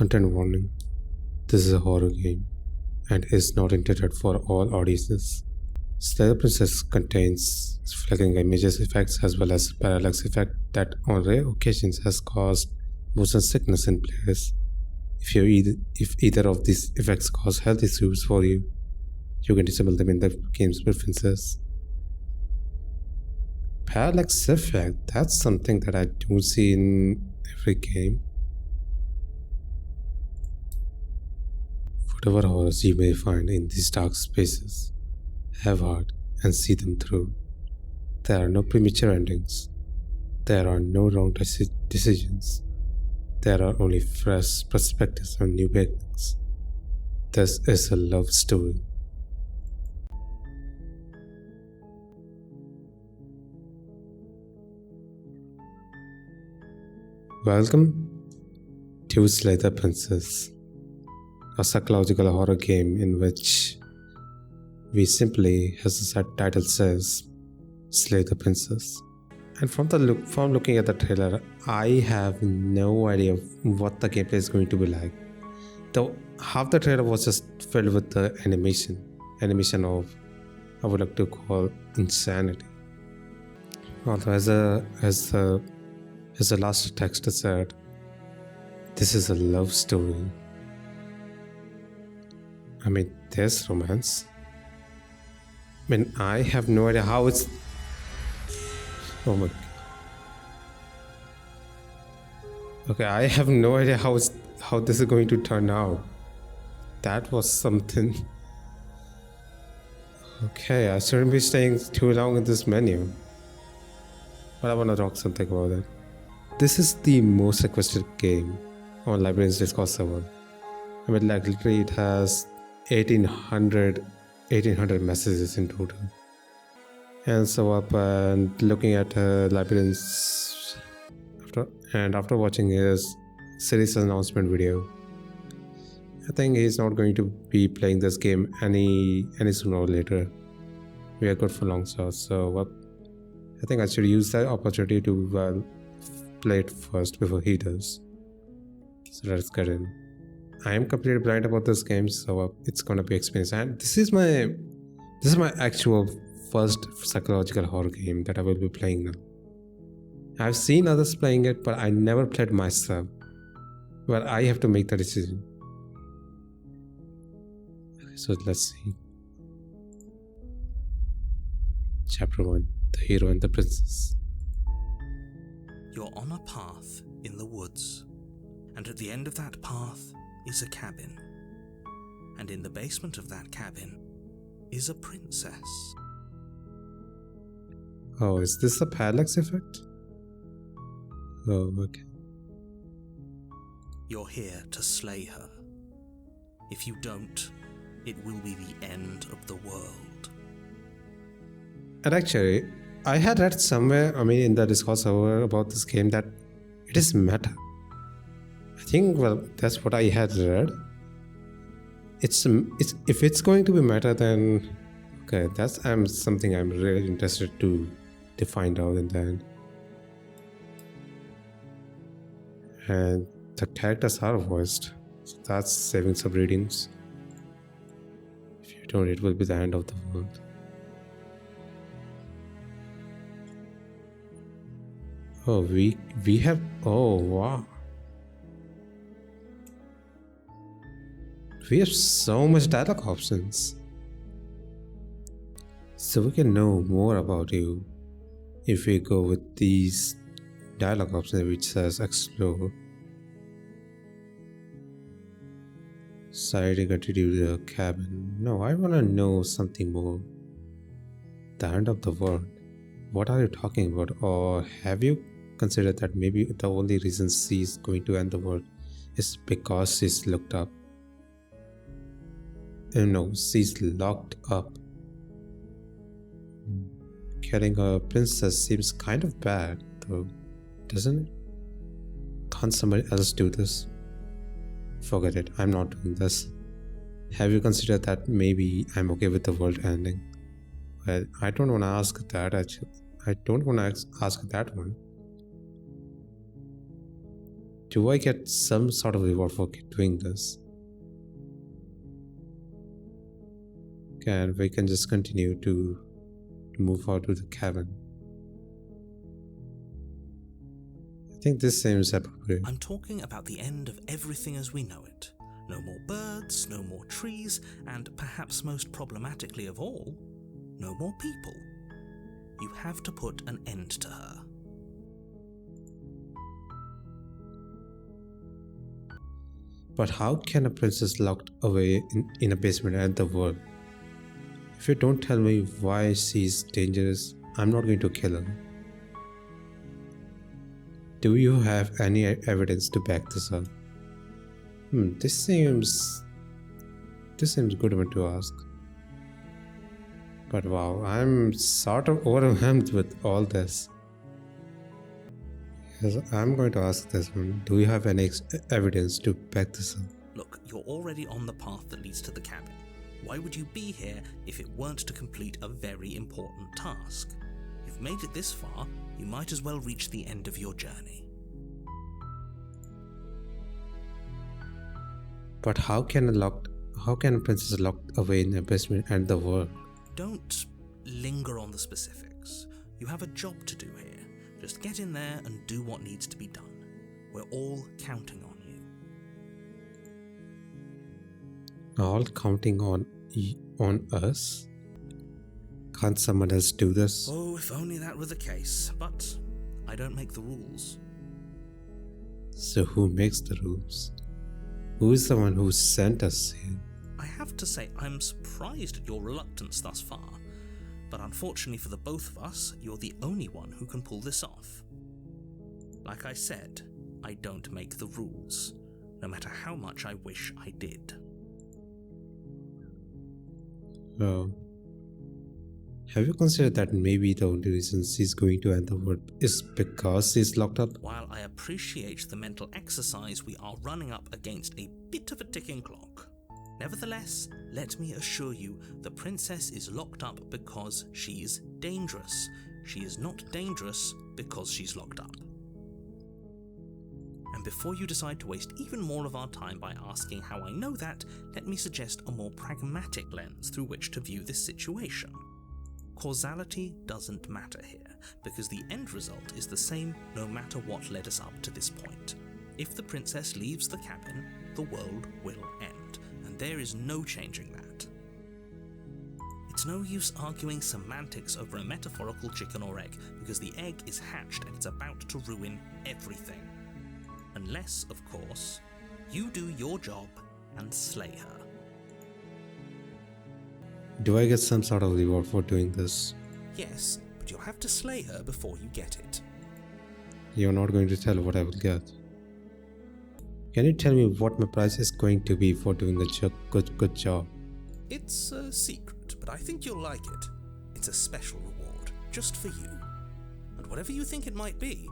Content warning. This is a horror game and is not intended for all audiences. Slay the Princess contains flickering images effects as well as parallax effect that on rare occasions has caused motion sickness in players. If either of these effects cause health issues for you, you can disable them in the game's preferences. Parallax effect, that's something that I don't see in every game. Whatever horrors you may find in these dark spaces, have heart and see them through. There are no premature endings. There are no wrong decisions. There are only fresh perspectives on new beginnings. This is a love story. Welcome to Slay the Princess, a psychological horror game in which we simply, as the subtitle says, slay the princess. And from looking at the trailer, I have no idea what the gameplay is going to be like. Though half the trailer was just filled with the animation of, I would like to call, insanity. Although as the last text said, this is a love story. I mean, there's romance. I mean, I have no idea how it's... Oh my... Okay, I have no idea how this is going to turn out. That was something. Okay, I shouldn't be staying too long in this menu. But I want to talk something about it. This is the most requested game on Librarian's Discord server. I mean, like, literally it has 1800 messages in total. And so up and looking at Librarian's after watching his series announcement video, I think he's not going to be playing this game any sooner or later. We are good for long shots, so I think I should use that opportunity to play it first before he does. So let's get in. I am completely blind about this game, so it's gonna be experience. And this is my actual first psychological horror game that I will be playing now. I've seen others playing it, but I never played myself. But I have to make the decision. Okay, so let's see. Chapter 1: The Hero and the Princess. You're on a path in the woods, and at the end of that path is a cabin. And in the basement of that cabin is a princess. Oh, is this a parallax effect? Oh, okay. You're here to slay her. If you don't, it will be the end of the world. And actually, I had read somewhere, in the Discord server about this game that it is meta. I think, well, that's what I had read. It's if it's going to be meta, then okay, that's something I'm really interested to find out in the end. And the characters are voiced, so that's saving some readings. If you don't, it will be the end of the world. Oh, we have... Oh, wow. We have so much dialogue options. So we can know more about you if we go with these dialogue options which says explore. Sorry, continue to the cabin. No, I want to know something more. The end of the world. What are you talking about? Or have you considered that maybe the only reason she's going to end the world is because she's looked up? No, she's locked up. Killing a princess seems kind of bad, though, doesn't it? Can't somebody else do this? Forget it, I'm not doing this. Have you considered that maybe I'm okay with the world ending? Well, I don't want to ask that actually. I don't want to ask that one. Do I get some sort of reward for doing this? And we can just continue to move out to the cabin. I think this seems appropriate. I'm talking about the end of everything as we know it. No more birds, no more trees, and perhaps most problematically of all, no more people. You have to put an end to her. But how can a princess locked away in a basement end the world? If you don't tell me why she's dangerous, I'm not going to kill her. Do you have any evidence to back this up? This seems good one to ask. But wow, I'm sort of overwhelmed with all this. Yes, I'm going to ask this one. Do you have any evidence to back this up? Look, you're already on the path that leads to the cabin. Why would you be here if it weren't to complete a very important task? You've made it this far, you might as well reach the end of your journey. But how can a princess locked away in a basement end the world? Don't linger on the specifics. You have a job to do here. Just get in there and do what needs to be done. We're all counting on you. All counting on us? Can't someone else do this? Oh, if only that were the case. But I don't make the rules. So who makes the rules? Who is the one who sent us here? I have to say, I'm surprised at your reluctance thus far. But unfortunately for the both of us, you're the only one who can pull this off. Like I said, I don't make the rules, no matter how much I wish I did. Oh. Have you considered that maybe the only reason she's going to end the world is because she's locked up? While I appreciate the mental exercise, we are running up against a bit of a ticking clock. Nevertheless, let me assure you, the princess is locked up because she's dangerous. She is not dangerous because she's locked up. And before you decide to waste even more of our time by asking how I know that, let me suggest a more pragmatic lens through which to view this situation. Causality doesn't matter here, because the end result is the same no matter what led us up to this point. If the princess leaves the cabin, the world will end, and there is no changing that. It's no use arguing semantics over a metaphorical chicken or egg, because the egg is hatched and it's about to ruin everything. Unless, of course, you do your job and slay her. Do I get some sort of reward for doing this? Yes, but you'll have to slay her before you get it. You're not going to tell what I will get. Can you tell me what my price is going to be for doing a good job? It's a secret, but I think you'll like it. It's a special reward, just for you. And whatever you think it might be,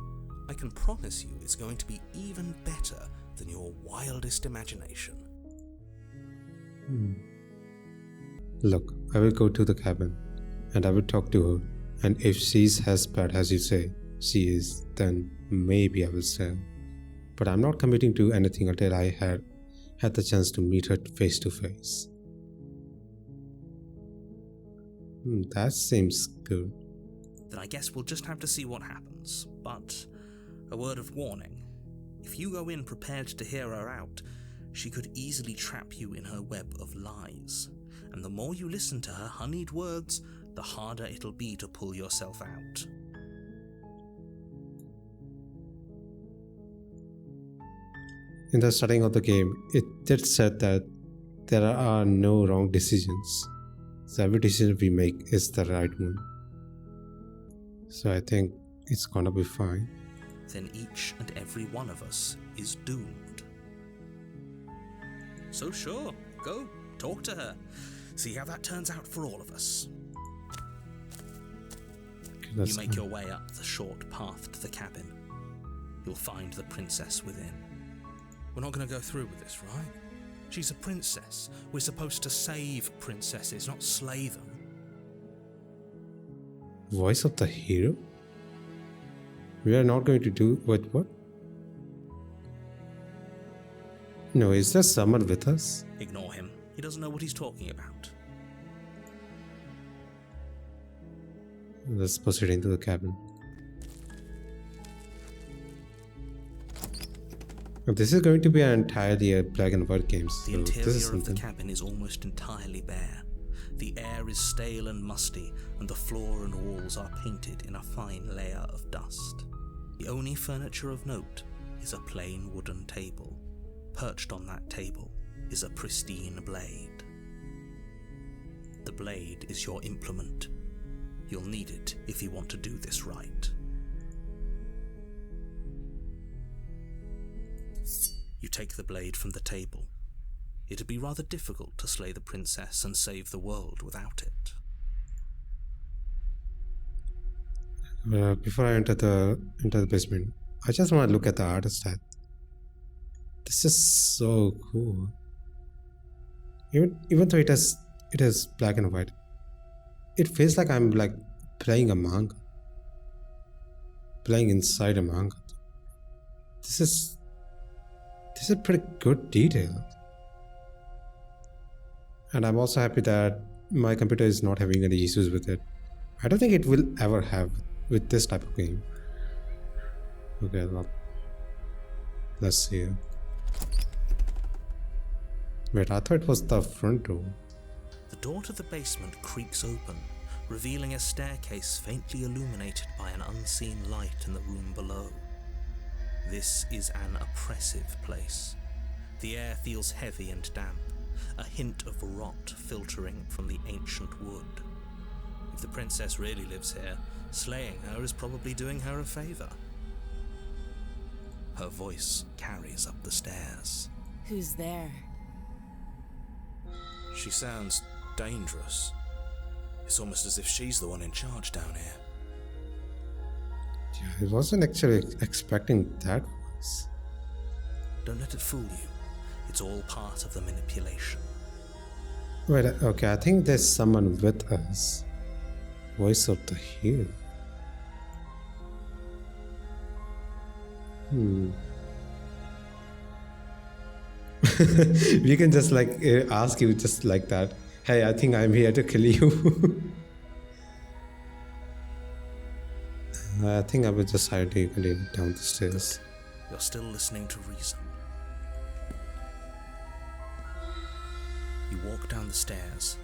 I can promise you it's going to be even better than your wildest imagination. Look, I will go to the cabin and I will talk to her, and if she's as bad as you say she is, then maybe I will stay. But I'm not committing to anything until I had the chance to meet her face to face. That seems good. Then I guess we'll just have to see what happens. But a word of warning. If you go in prepared to hear her out, she could easily trap you in her web of lies. And the more you listen to her honeyed words, the harder it'll be to pull yourself out. In the starting of the game, it did said that there are no wrong decisions. So every decision we make is the right one. So I think it's gonna be fine. Then each and every one of us is doomed. So sure, go, talk to her. See how that turns out for all of us. Okay, you make your way up the short path to the cabin. You'll find the princess within. We're not going to go through with this, right? She's a princess. We're supposed to save princesses, not slay them. Voice of the hero? We are not going to do what? No, is there someone with us? Ignore him. He doesn't know what he's talking about. Let's proceed into the cabin. This is going to be entirely a black and white game. So The this is interior of something. the cabin is almost entirely bare. The air is stale and musty, and the floor and walls are painted in a fine layer of dust. The only furniture of note is a plain wooden table. Perched on that table is a pristine blade. The blade is your implement. You'll need it if you want to do this right. You take the blade from the table. It'd be rather difficult to slay the princess and save the world without it. Before I enter the basement, I just want to look at the artist hat. This is so cool. Even though it is black and white, it feels like I'm like playing a manga, playing inside a manga. This is pretty good detail, and I'm also happy that my computer is not having any issues with it. I don't think it will ever have with this type of game. Okay, well, let's see. Wait, I thought it was the front door. The door to the basement creaks open, revealing a staircase faintly illuminated by an unseen light in the room below. This is an oppressive place. The air feels heavy and damp, a hint of rot filtering from the ancient wood. If the princess really lives here, slaying her is probably doing her a favor. Her voice carries up the stairs. Who's there? She sounds dangerous. It's almost as if she's the one in charge down here. Yeah, I wasn't actually expecting that voice. Don't let it fool you. It's all part of the manipulation. Wait, okay, I think there's someone with us. Voice of the hero. We can just like ask you just like that. Hey, I think I'm here to kill you. I think I will just hide you down the stairs. You're still listening to reason. You walk down the stairs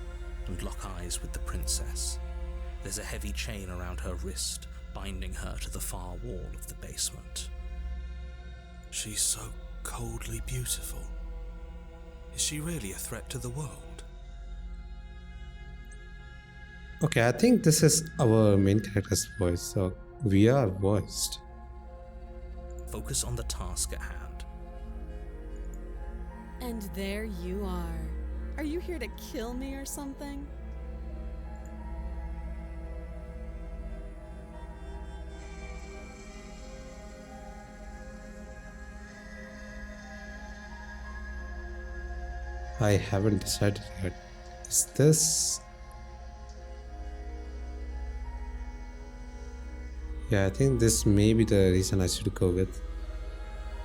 and lock eyes with the princess. There's a heavy chain around her wrist, binding her to the far wall of the basement. She's so coldly beautiful. Is she really a threat to the world? Okay, I think this is our main character's voice, so we are voiced. Focus on the task at hand. And there you are. Are you here to kill me or something? I haven't decided yet. Is this... Yeah, I think this may be the reason I should go with.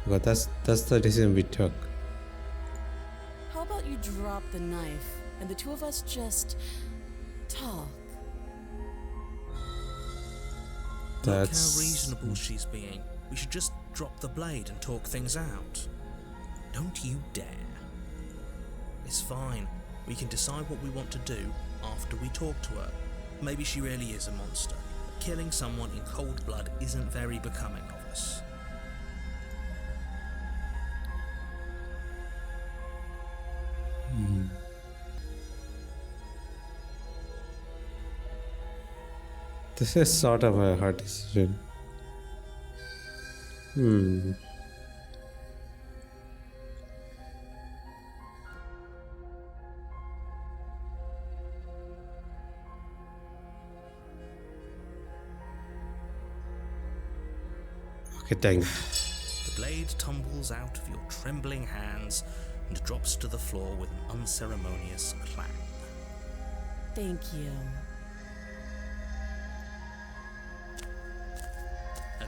Because that's the decision we took. How about you drop the knife and the two of us just talk? Look how That's... reasonable she's being. We should just drop the blade and talk things out. Don't you dare. It's fine. We can decide what we want to do after we talk to her. Maybe she really is a monster. But killing someone in cold blood isn't very becoming of us. This is sort of a hard decision. Okay, dang. The blade tumbles out of your trembling hands and drops to the floor with an unceremonious clang. Thank you.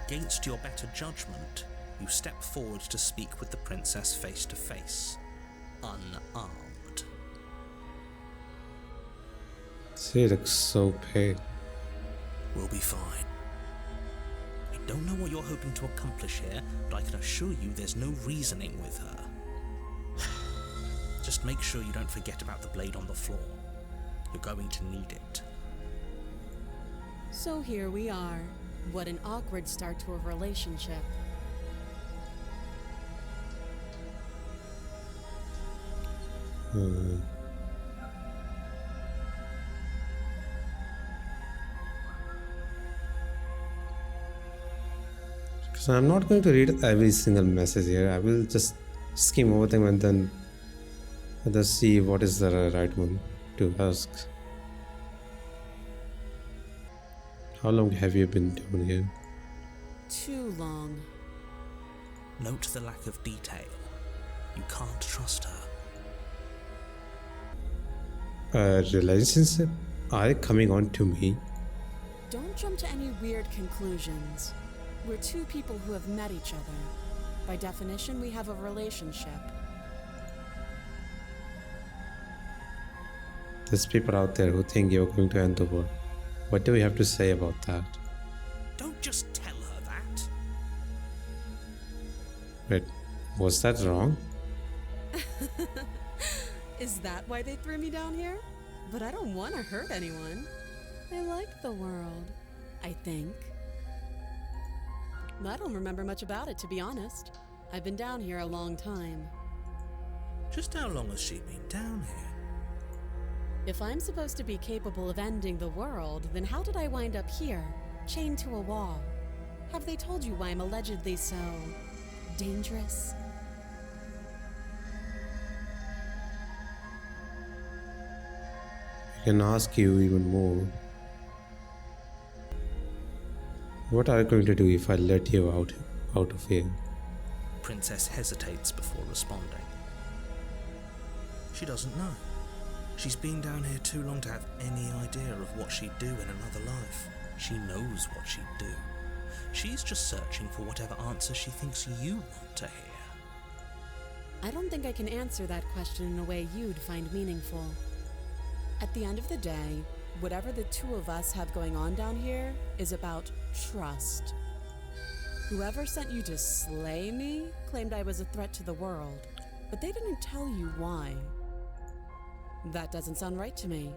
Against your better judgment, you step forward to speak with the princess face to face, unarmed. She looks so pale. We'll be fine. I don't know what you're hoping to accomplish here, but I can assure you there's no reasoning with her. Just make sure you don't forget about the blade on the floor. You're going to need it. So here we are. What an awkward start to a relationship. So I'm not going to read every single message here. I will just skim over them and then just see what is the right one to ask. How long have you been down here? Too long. Note the lack of detail. You can't trust her. A relationship? Are you coming on to me? Don't jump to any weird conclusions. We're two people who have met each other. By definition, we have a relationship. There's people out there who think you're going to end the world. What do we have to say about that? Don't just tell her that. Wait, was that wrong? Is that why they threw me down here? But I don't want to hurt anyone. I like the world, I think. I don't remember much about it, to be honest. I've been down here a long time. Just how long has she been down here? If I'm supposed to be capable of ending the world, then how did I wind up here, chained to a wall? Have they told you why I'm allegedly so dangerous? I can ask you even more. What are you going to do if I let you out of here? Princess hesitates before responding. She doesn't know. She's been down here too long to have any idea of what she'd do in another life. She knows what she'd do. She's just searching for whatever answer she thinks you want to hear. I don't think I can answer that question in a way you'd find meaningful. At the end of the day, whatever the two of us have going on down here is about trust. Whoever sent you to slay me claimed I was a threat to the world, but they didn't tell you why. That doesn't sound right to me.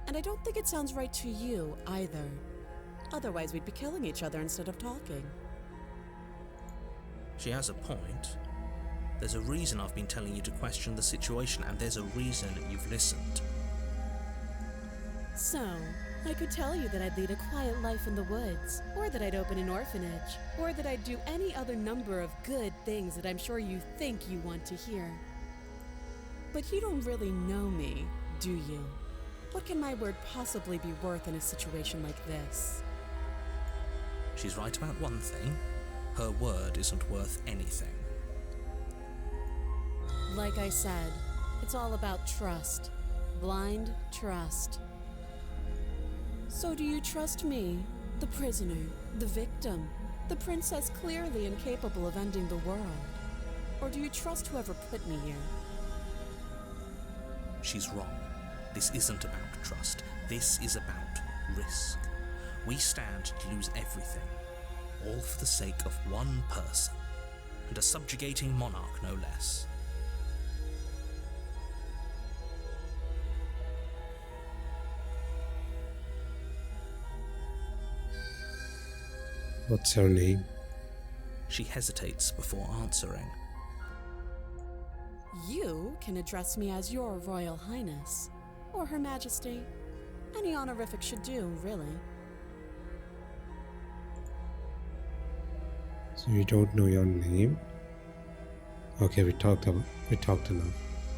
And I don't think it sounds right to you either. Otherwise, we'd be killing each other instead of talking. She has a point. There's a reason I've been telling you to question the situation, and there's a reason you've listened. So, I could tell you that I'd lead a quiet life in the woods, or that I'd open an orphanage, or that I'd do any other number of good things that I'm sure you think you want to hear. But you don't really know me, do you? What can my word possibly be worth in a situation like this? She's right about one thing. Her word isn't worth anything. Like I said, it's all about trust. Blind trust. So do you trust me, the prisoner, the victim, the princess clearly incapable of ending the world? Or do you trust whoever put me here? She's wrong. This isn't about trust. This is about risk. We stand to lose everything, all for the sake of one person, and a subjugating monarch no less. What's your name? She hesitates before answering. You can address me as Your Royal Highness, or Her Majesty. Any honorific should do, really. So you don't know your name? Okay, we talked enough.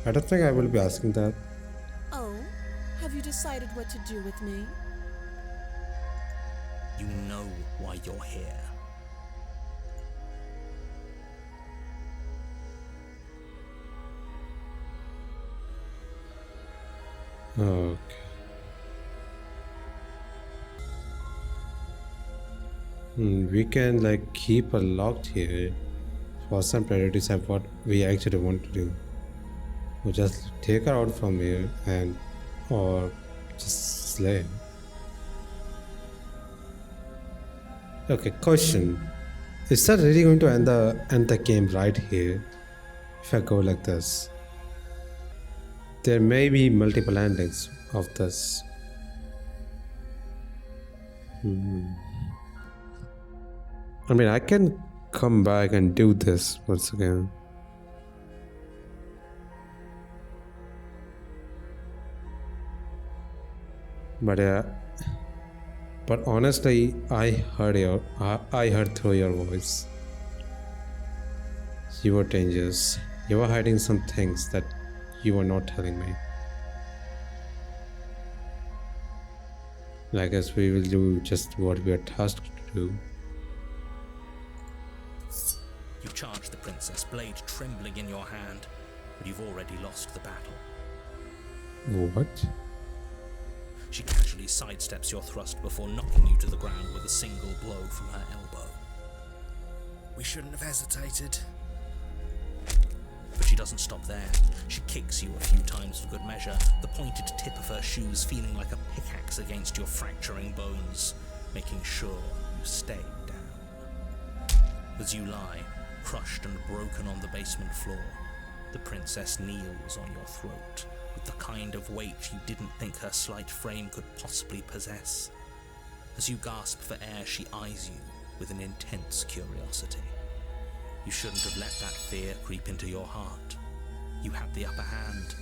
I don't think I will be asking that. Oh, have you decided what to do with me? You know why you're here. Okay. We can like keep her locked here person priorities have what we actually want to do. We just take her out from here and or just slay her. Okay, question. Is that really going to end the game right here if I go like this? There may be multiple endings of this. I mean, I can come back and do this once again. But honestly, I heard through your voice. You were dangerous. You were hiding some things that you were not telling me. I guess we will do just what we are tasked to do. You charge the princess, blade trembling in your hand, but you've already lost the battle. What? She casually sidesteps your thrust before knocking you to the ground with a single blow from her elbow. We shouldn't have hesitated. But she doesn't stop there. She kicks you a few times for good measure, the pointed tip of her shoes feeling like a pickaxe against your fracturing bones, making sure you stay down. As you lie, crushed and broken on the basement floor, the princess kneels on your throat with the kind of weight you didn't think her slight frame could possibly possess. As you gasp for air, she eyes you with an intense curiosity. You shouldn't have let that fear creep into your heart. You had the upper hand,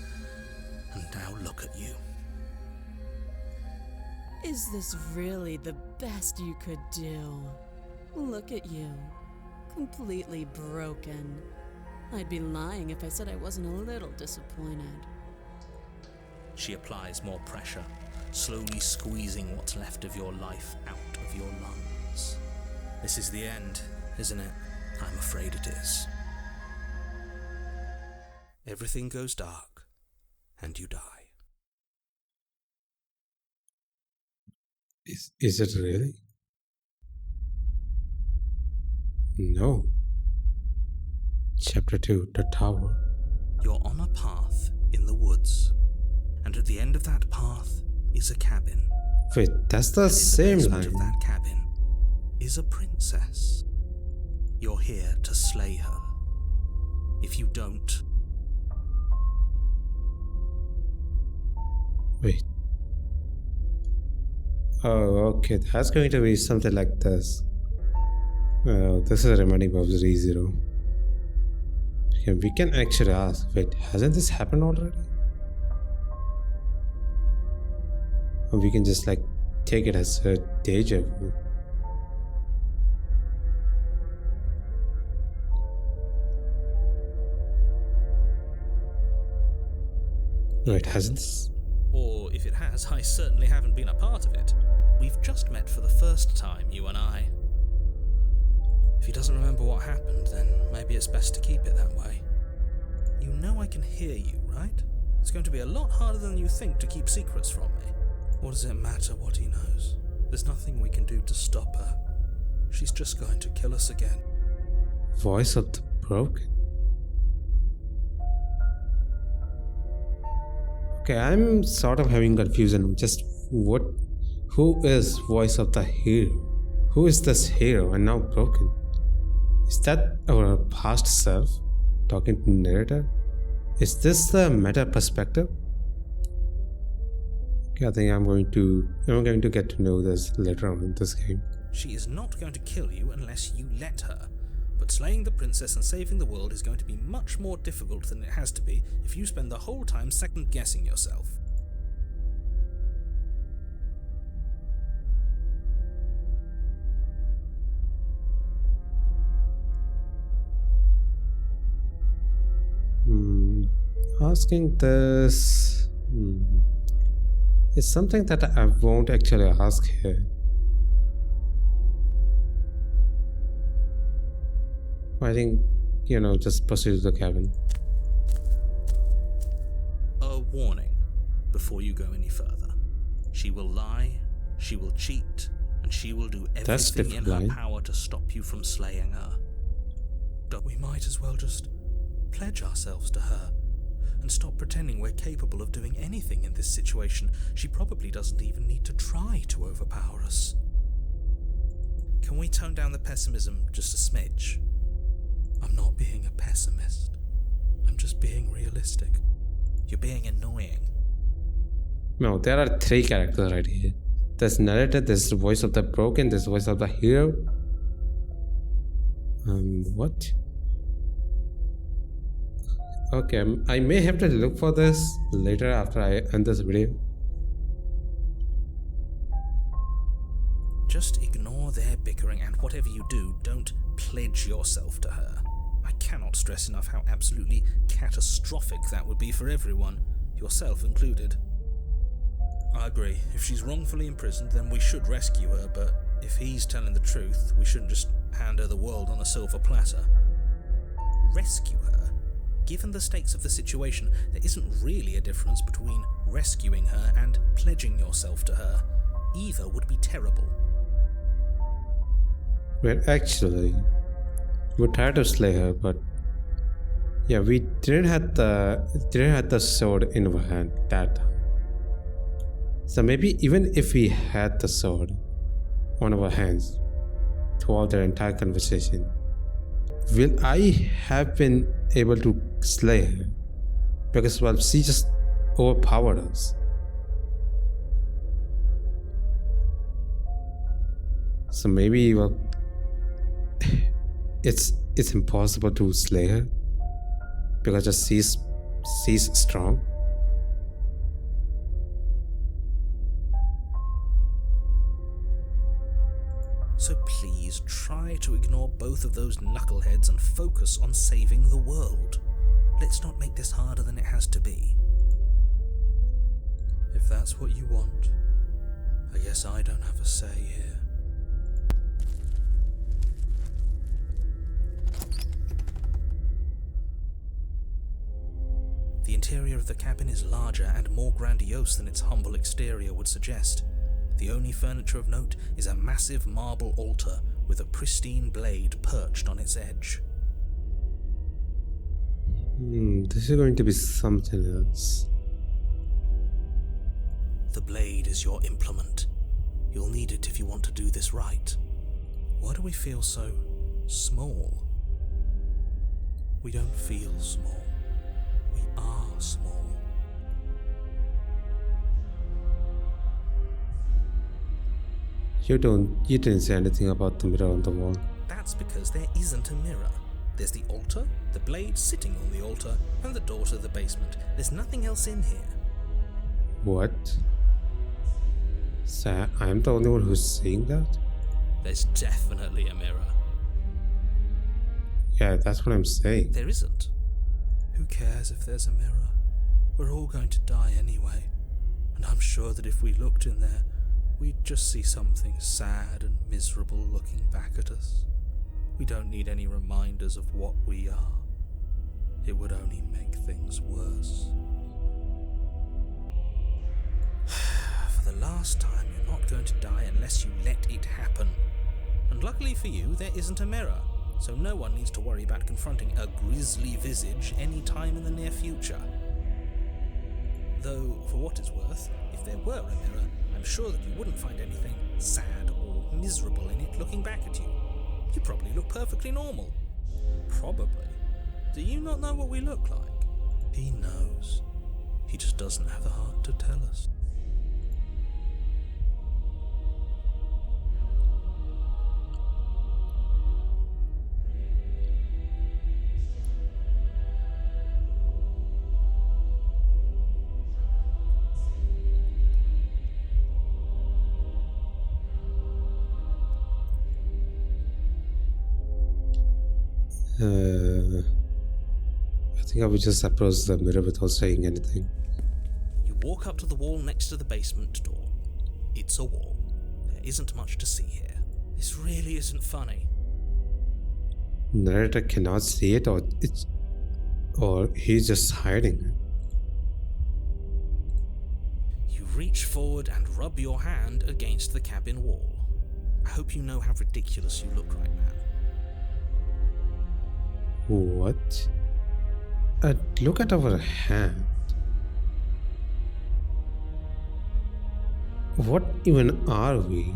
and now look at you. Is this really the best you could do? Look at you. Completely broken. I'd be lying if I said I wasn't a little disappointed. She applies more pressure, slowly squeezing what's left of your life out of your lungs. This is the end, isn't it? I'm afraid it is. Everything goes dark, and you die. Is it really? No. Chapter 2, The Tower. You're on a path in the woods, and at the end of that path is a cabin. Wait, that's the And same in the basement line. of that cabin is a princess. You're here to slay her. If you don't, Wait. Oh, okay. That's going to be something like this. This is reminding me of ReZero. Okay, we can actually ask. Wait, hasn't this happened already? Or we can just like take it as a deja vu. Wait, hasn't this? or if it has, I certainly haven't been a part of it. We've just met for the first time, you and I. If he doesn't remember what happened, then maybe it's best to keep it that way. You know I can hear you, right? It's going to be a lot harder than you think to keep secrets from me. What does it matter what he knows? There's nothing we can do to stop her. She's just going to kill us again. Voice of the broken. Okay, I'm sort of having confusion. Just what? Who is voice of the hero? Who is this hero and now broken? Is that our past self talking to narrator? Is this the meta perspective? Okay, I think I'm going to get to know this later on in this game. She is not going to kill you unless you let her. But slaying the princess and saving the world is going to be much more difficult than it has to be if you spend the whole time second-guessing yourself. Asking this is something that I won't actually ask here. I think, just proceed to the cabin. A warning before you go any further. She will lie, she will cheat, and she will do That's everything in different her line. power to stop you from slaying her. We might as well just pledge ourselves to her and stop pretending we're capable of doing anything in this situation. She probably doesn't even need to try to overpower us. Can we tone down the pessimism just a smidge? I'm not being a pessimist. I'm just being realistic. You're being annoying. No, there are 3 characters right here. There's narrator, there's the voice of the broken, there's the voice of the hero. What? Okay, I may have to look for this later after I end this video. Just ignore their bickering, and whatever you do, don't pledge yourself to her. I cannot stress enough how absolutely catastrophic that would be for everyone, yourself included. I agree, if she's wrongfully imprisoned, then we should rescue her, but if he's telling the truth, we shouldn't just hand her the world on a silver platter. Rescue her? Given the stakes of the situation, there isn't really a difference between rescuing her and pledging yourself to her. Either would be terrible. Well, actually, we tried to slay her, but yeah, we didn't have the sword in our hand that time. So maybe even if we had the sword on our hands throughout the entire conversation, will I have been able to slay her? Because, well, she just overpowered us. So maybe, well, it's impossible to slay her because just she's strong. So please try to ignore both of those knuckleheads and focus on saving the world. Let's not make this harder than it has to be. If that's what you want, I guess I don't have a say here. The interior of the cabin is larger and more grandiose than its humble exterior would suggest. The only furniture of note is a massive marble altar with a pristine blade perched on its edge. This is going to be something else. The blade is your implement. You'll need it if you want to do this right. Why do we feel so small? We don't feel small. We are small. You didn't say anything about the mirror on the wall. That's because there isn't a mirror. There's the altar, the blade sitting on the altar, and the door to the basement. There's nothing else in here. What? So I'm the only one who's seeing that? There's definitely a mirror. Yeah, that's what I'm saying. There isn't. Who cares if there's a mirror? We're all going to die anyway. And I'm sure that if we looked in there, we'd just see something sad and miserable looking back at us. We don't need any reminders of what we are. It would only make things worse. For the last time, you're not going to die unless you let it happen. And luckily for you, there isn't a mirror, so no one needs to worry about confronting a grisly visage any time in the near future. Though, for what it's worth, if there were a mirror, I'm sure that you wouldn't find anything sad or miserable in it looking back at you. You probably look perfectly normal. Probably. Do you not know what we look like? He knows. He just doesn't have the heart to tell us. I think I would just approach the mirror without saying anything. You walk up to the wall next to the basement door. It's a wall. There isn't much to see here. This really isn't funny. Narrator cannot see it, or he's just hiding it. You reach forward and rub your hand against the cabin wall. I hope you know how ridiculous you look right now. What? Look at our hand. What even are we?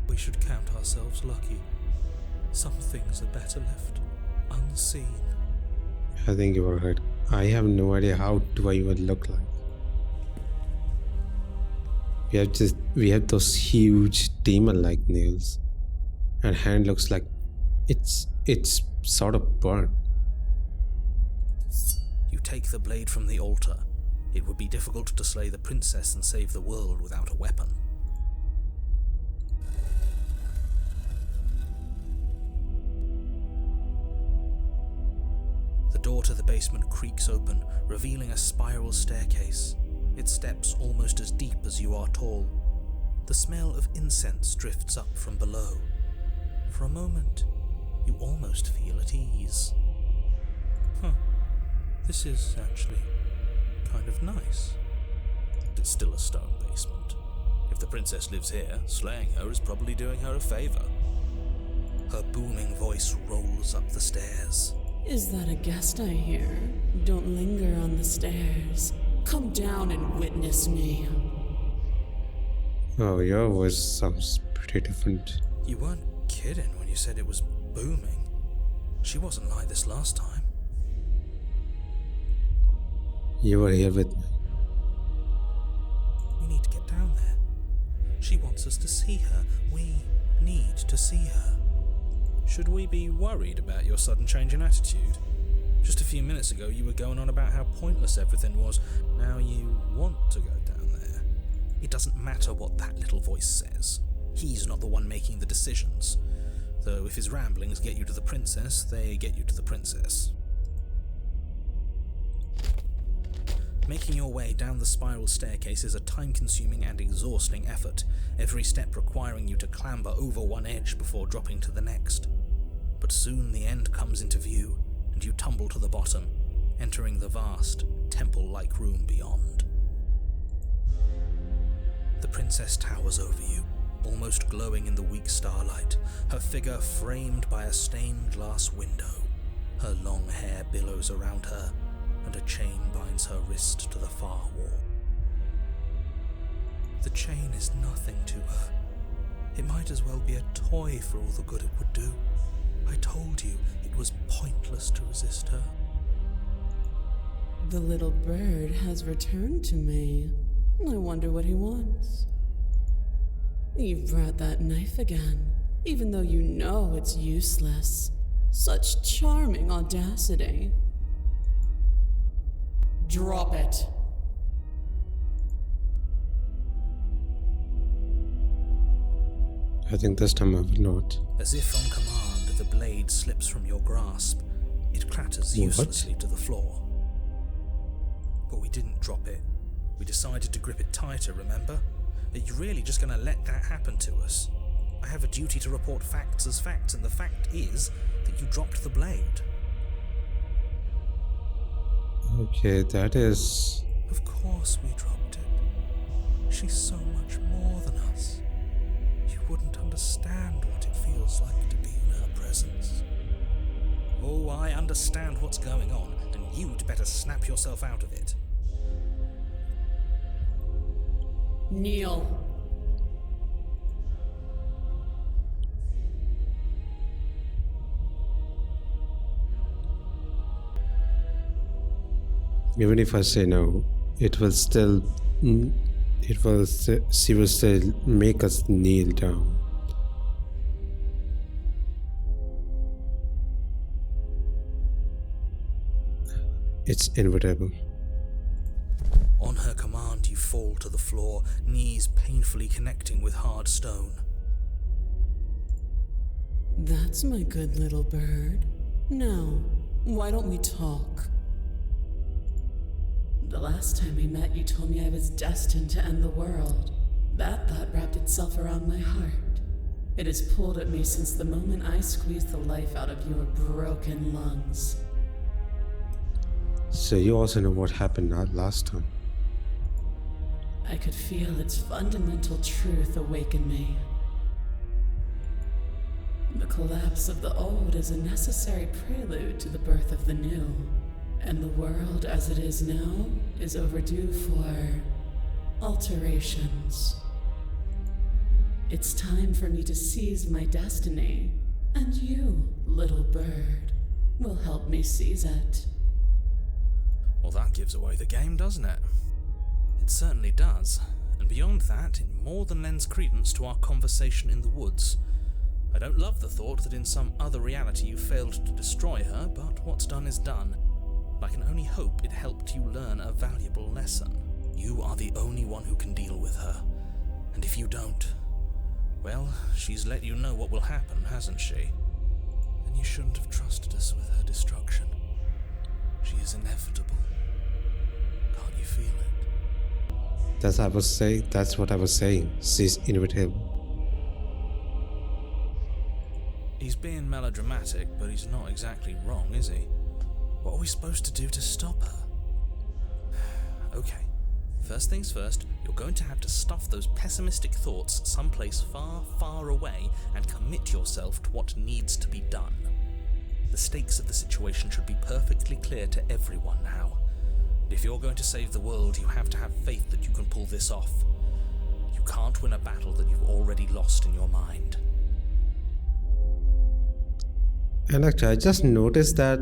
We should count ourselves lucky. Some things are better left unseen. I think you are right. I have no idea how do I even look like. We have those huge demon-like nails, and hand looks like it's sort of burnt. You take the blade from the altar. It would be difficult to slay the princess and save the world without a weapon. The door to the basement creaks open, revealing a spiral staircase. Its steps almost as deep as you are tall. The smell of incense drifts up from below. For a moment, you almost feel at ease. This is actually kind of nice. It's still a stone basement. If the princess lives here, slaying her is probably doing her a favor. Her booming voice rolls up the stairs. Is that a guest I hear? Don't linger on the stairs. Come down and witness me. Oh, your voice sounds pretty different. You weren't kidding when you said it was booming. She wasn't like this last time. You were here with me. We need to get down there. She wants us to see her. We need to see her. Should we be worried about your sudden change in attitude? Just a few minutes ago you were going on about how pointless everything was. Now you want to go down there. It doesn't matter what that little voice says. He's not the one making the decisions. Though if his ramblings get you to the princess, they get you to the princess. Making your way down the spiral staircase is a time-consuming and exhausting effort, every step requiring you to clamber over one edge before dropping to the next. But soon the end comes into view, and you tumble to the bottom, entering the vast, temple-like room beyond. The princess towers over you, almost glowing in the weak starlight, her figure framed by a stained glass window. Her long hair billows around her, and a chain binds her wrist to the far wall. The chain is nothing to her. It might as well be a toy for all the good it would do. I told you it was pointless to resist her. The little bird has returned to me. I wonder what he wants. You've brought that knife again, even though you know it's useless. Such charming audacity. Drop it. I think this time I will not. As if on command, the blade slips from your grasp. It clatters uselessly to the floor. But we didn't drop it. We decided to grip it tighter, remember? Are you really just going to let that happen to us? I have a duty to report facts as facts, and the fact is that you dropped the blade. Okay, that is... Of course we dropped it. She's so much more than us. You wouldn't understand what it feels like to be in her presence. Oh, I understand what's going on, and you'd better snap yourself out of it. Kneel. Even if I say no, it will still... she will still make us kneel down. It's inevitable. On her command, you fall to the floor, knees painfully connecting with hard stone. That's my good little bird. Now, why don't we talk? The last time we met, you told me I was destined to end the world. That thought wrapped itself around my heart. It has pulled at me since the moment I squeezed the life out of your broken lungs. So you also know what happened last time. I could feel its fundamental truth awaken me. The collapse of the old is a necessary prelude to the birth of the new, and the world as it is now is overdue for alterations. It's time for me to seize my destiny, and you, little bird, will help me seize it. Well, that gives away the game, doesn't it? It certainly does, and beyond that, it more than lends credence to our conversation in the woods. I don't love the thought that in some other reality you failed to destroy her, but what's done is done. I can only hope it helped you learn a valuable lesson. You are the only one who can deal with her, and if you don't, well, she's let you know what will happen, hasn't she? Then you shouldn't have trusted us with her destruction. She is inevitable. Can't you feel it? That's what I was saying. She's inevitable. He's being melodramatic, but he's not exactly wrong, is he? What are we supposed to do to stop her? Okay, first things first, you're going to have to stuff those pessimistic thoughts someplace far, far away and commit yourself to what needs to be done. The stakes of the situation should be perfectly clear to everyone now. And if you're going to save the world, you have to have faith that you can pull this off. You can't win a battle that you've already lost in your mind. And actually, I just noticed that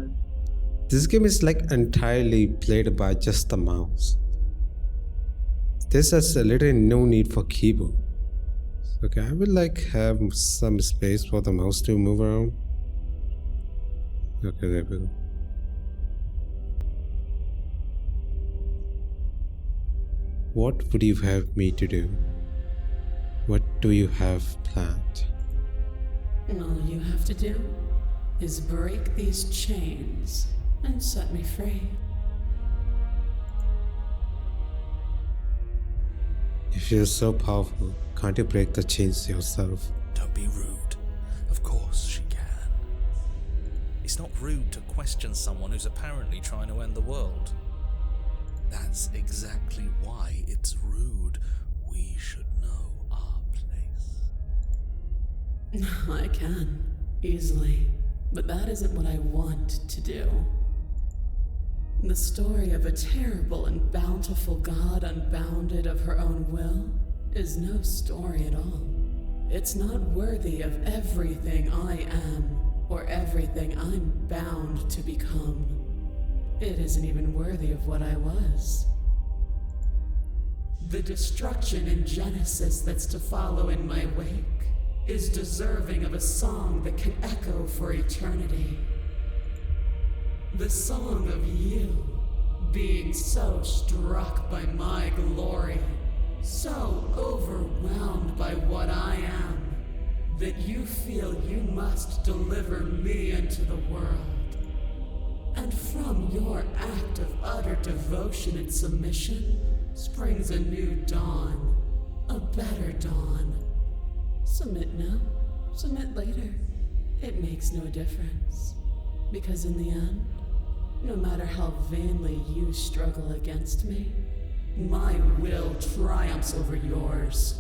this game is like entirely played by just the mouse. There's just literally no need for keyboard. Okay, I will like have some space for the mouse to move around. Okay, there we go. What would you have me to do? What do you have planned? All you have to do is break these chains and set me free. If you're so powerful, can't you break the chains yourself? Don't be rude. Of course she can. It's not rude to question someone who's apparently trying to end the world. That's exactly why it's rude. We should know our place. I can, easily, but that isn't what I want to do. The story of a terrible and bountiful God unbounded of her own will is no story at all. It's not worthy of everything I am or everything I'm bound to become. It isn't even worthy of what I was. The destruction in Genesis that's to follow in my wake is deserving of a song that can echo for eternity. The song of you being so struck by my glory, so overwhelmed by what I am, that you feel you must deliver me into the world. And from your act of utter devotion and submission springs a new dawn, a better dawn. Submit now, submit later. It makes no difference. Because in the end, no matter how vainly you struggle against me, my will triumphs over yours.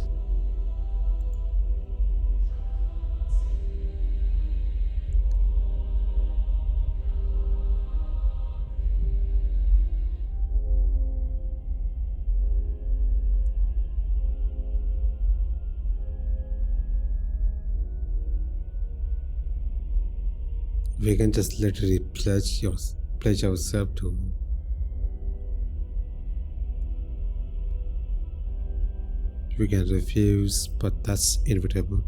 We can just literally pledge ourselves to her. We can refuse, but that's inevitable.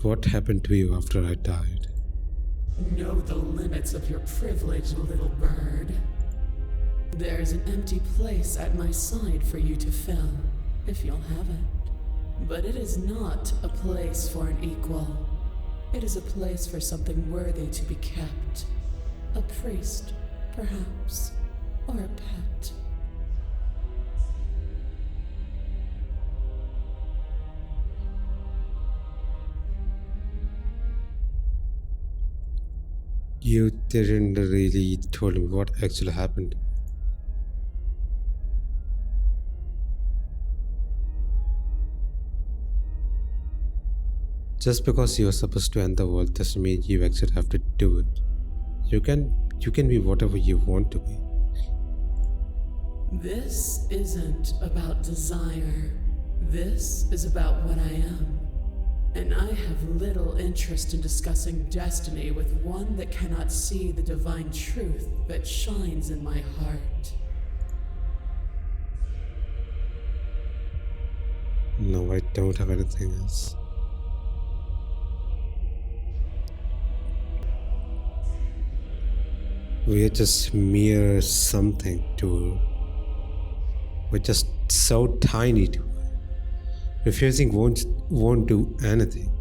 What happened to you after I died? Know the limits of your privilege, little bird. There's an empty place at my side for you to fill, if you'll have it. But it is not a place for an equal. It is a place for something worthy to be kept. A priest, perhaps, or a pet. You didn't really tell me what actually happened. Just because you're supposed to end the world doesn't mean you actually have to do it. You can be whatever you want to be. This isn't about desire. This is about what I am. And I have little interest in discussing destiny with one that cannot see the divine truth that shines in my heart. No, I don't have anything else. We're just mere something to her. We're just so tiny to her. Refusing won't do anything.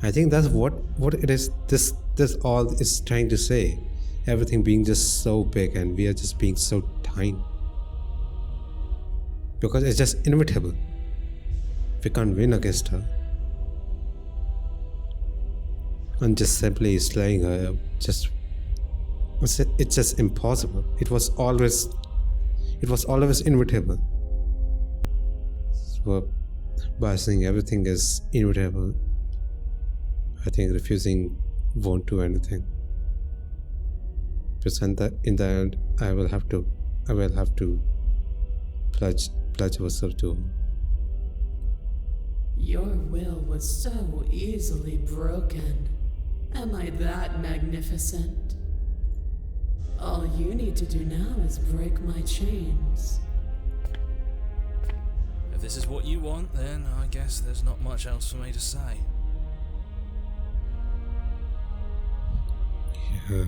I think that's what it is. This all is trying to say. Everything being just so big and we are just being so tiny. Because it's just inevitable. We can't win against her. And just simply slaying her, it's just impossible. It was always inevitable. So by saying everything is inevitable, I think refusing won't do anything. Because in the end, I will have to pledge myself to her. Your will was so easily broken. Am I that magnificent? All you need to do now is break my chains. If this is what you want, then I guess there's not much else for me to say. Yeah.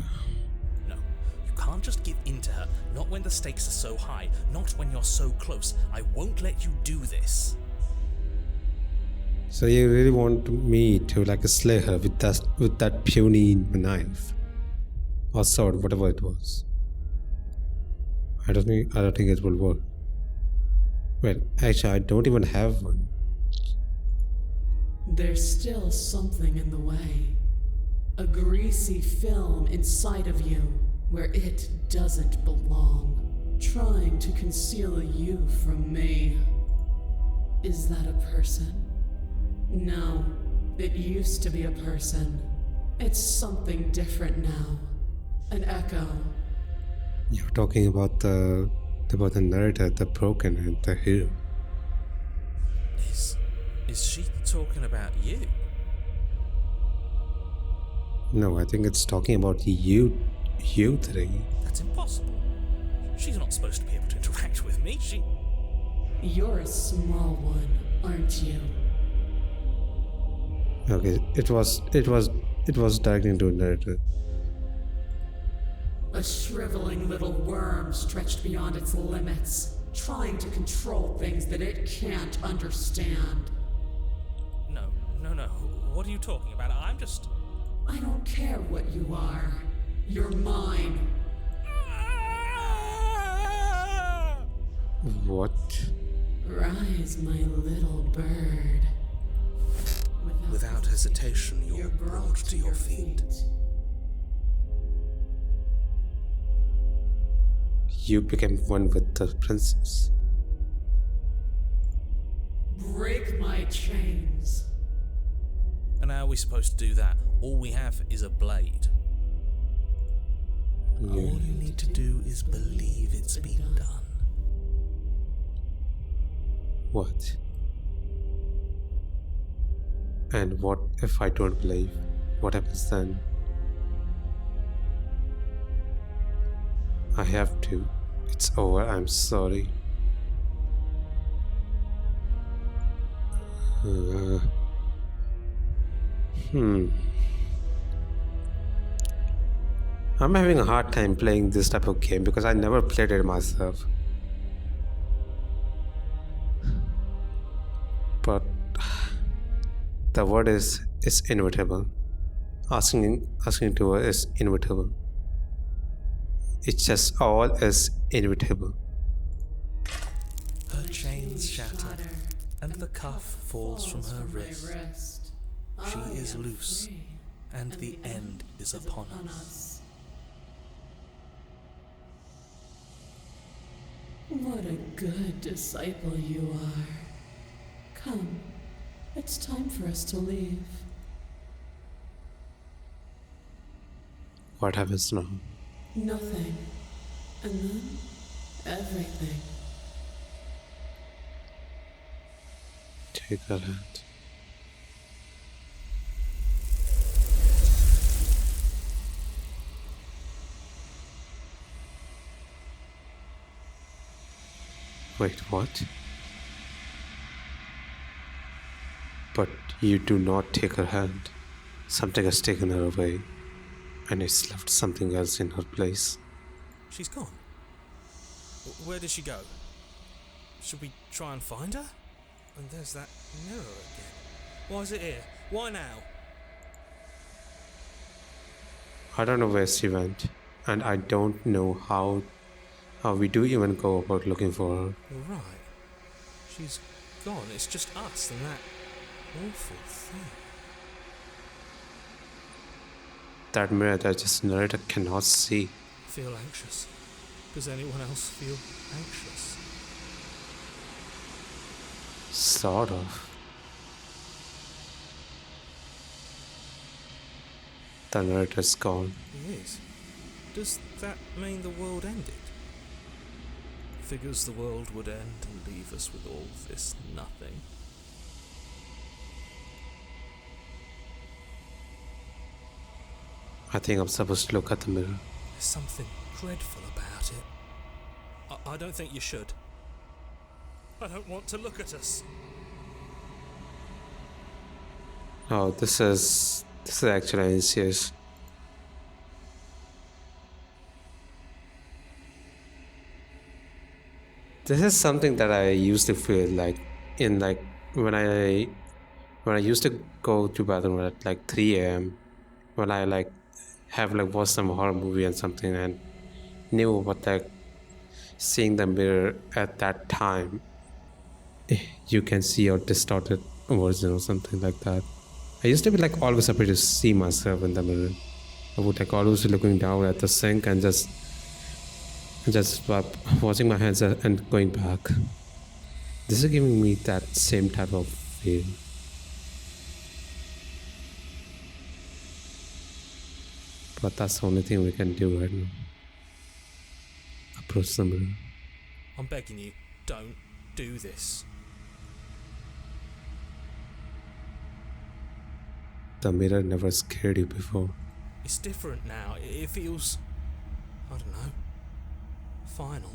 No, you can't just give in to her. Not when the stakes are so high. Not when you're so close. I won't let you do this. So you really want me to slay her with that puny knife or sword, whatever it was? I don't think it will work. Well, actually, I don't even have one. There's still something in the way. A greasy film inside of you where it doesn't belong, trying to conceal you from me. Is that a person? No, it used to be a person. It's something different now. An echo. You're talking about the narrator, the broken, and the hero. Is she talking about you? No, I think it's talking about you three. That's impossible. She's not supposed to be able to interact with me. You're a small one, aren't you? Okay, it was directing to a narrator. A shriveling little worm stretched beyond its limits, trying to control things that it can't understand. No. What are you talking about? I don't care what you are. You're mine. What? Rise, my little bird. Without hesitation, you're brought to your feet. You became one with the princess. Break my chains. And how are we supposed to do that? All we have is a blade. Yeah. All you need to do is believe it's been done. What? And what if I don't believe? What happens then? I have to. It's over. I'm sorry. I'm having a hard time playing this type of game because I never played it myself. But the word is inevitable. Asking to her is inevitable. It's just all is inevitable. Her chains shatter, and the cuff falls from her wrist. She is loose, and the end is upon us. What a good disciple you are. Come, it's time for us to leave. What happens now? Nothing. And then everything. Take her hand. Wait, what? But you do not take her hand. Something has taken her away, and it's left something else in her place. She's gone. Where did she go? Should we try and find her? And there's that mirror again. Why is it here? Why now? I don't know where she went, and I don't know how we do even go about looking for her. You're right. She's gone. It's just us and that awful thing. That mirror that this narrator cannot see. I feel anxious. Does anyone else feel anxious? Sort of. The narrator's gone. He is. Does that mean the world ended? Figures the world would end and leave us with all this nothing. I think I'm supposed to look at the mirror. There's something dreadful about it. I don't think you should. I don't want to look at us. Oh, this is actually anxious. This is something that I used to feel like when I used to go to bathroom at 3 a.m. when I have watched some horror movie and something and knew what seeing the mirror at that time, you can see your distorted version or something like that. I used to be always afraid to see myself in the mirror. I would always be looking down at the sink and just washing my hands and going back. This is giving me that same type of feel. But that's the only thing we can do right now. Approach the mirror. I'm begging you, don't do this. The mirror never scared you before. It's different now. It feels, I don't know, final.